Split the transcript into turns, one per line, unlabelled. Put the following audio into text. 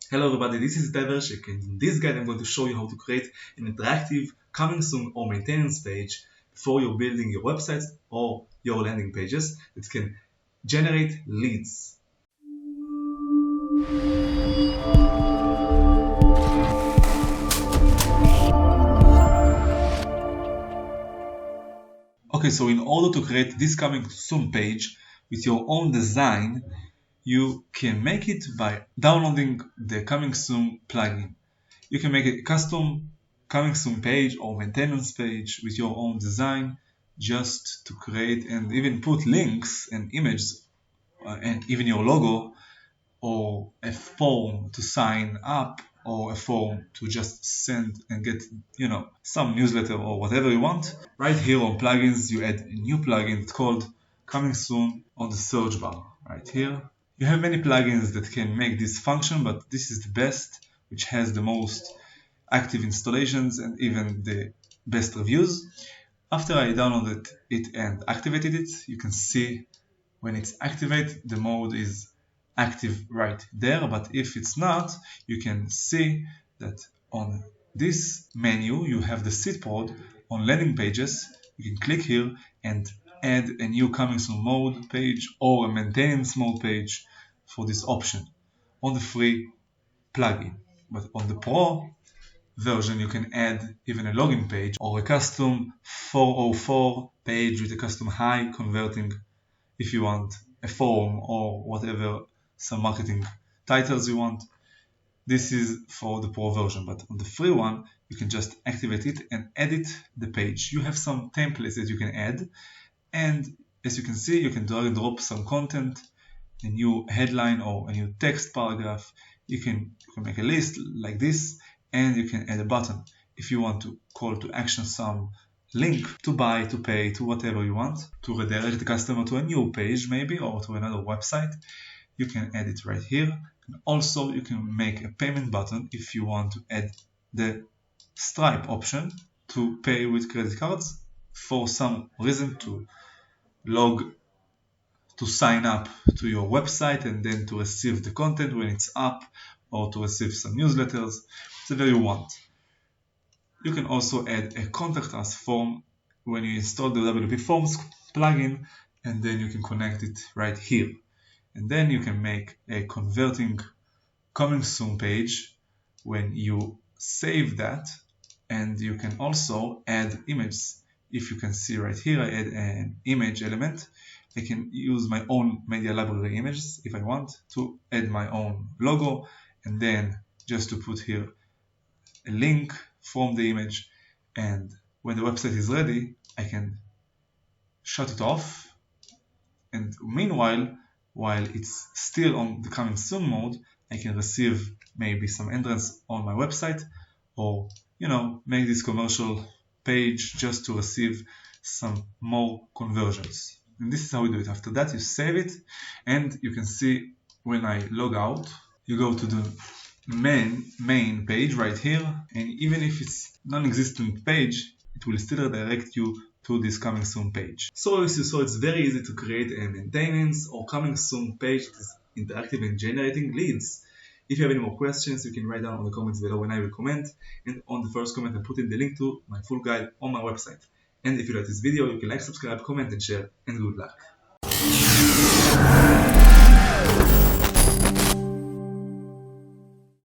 Hello everybody, this is Devershik, and in this guide I'm going to show you how to create an interactive coming soon or maintenance page before you're building your websites or your landing pages that can generate leads. Okay, so in order to create this coming soon page with your own design, you can make it by downloading the coming soon plugin. You can make a custom coming soon page or maintenance page with your own design just to create and even put links and images and even your logo or a form to sign up or a form to just send and get some newsletter or whatever you want. Right here on plugins you add a new plugin called coming soon on the search bar right here. You have many plugins that can make this function, but this is the best, which has the most active installations and even the best reviews. After I downloaded it and activated it, you can see when it's activated, the mode is active right there, but if it's not, you can see that on this menu you have the seed pod on landing pages. You can click here and add a new coming soon mode page or a maintenance mode page for this option on the free plugin. But on the pro version you can add even a login page or a custom 404 page with a custom high converting if you want a form or whatever, some marketing titles you want. This is for the pro version, but on the free one you can just activate it and edit the page. You have some templates that you can add, and as you can see you can drag and drop some content, a new headline or a new text paragraph. You can make a list like this, and you can add a button if you want to call to action some link to buy, to pay, to whatever you want, to redirect the customer to a new page maybe or to another website. You can add it right here. And also you can make a payment button if you want to add the Stripe option to pay with credit cards for some reason, to sign up to your website and then to receive the content when it's up, or to receive some newsletters, whatever you want. You can also add a contact us form when you install the WP Forms plugin, and then you can connect it right here. And then you can make a converting coming soon page when you save that, and you can also add images. If you can see right here, I add an image element. I can use my own media library images if I want to add my own logo, and then just to put here a link from the image, and when the website is ready I can shut it off, and meanwhile, while it's still on the coming soon mode, I can receive maybe some entrance on my website, or make this commercial page just to receive some more conversions. And this is how we do it. After that you save it, and you can see when I log out, you go to the main page right here, and even if it's non-existent page, it will still redirect you to this coming soon page. So as you saw, it's very easy to create a maintenance or coming soon page that is interactive and generating leads. If you have any more questions, you can write down on the comments below when I will comment, and on the first comment I put in the link to my full guide on my website. And if you like this video, you can like, subscribe, comment and share, and good luck.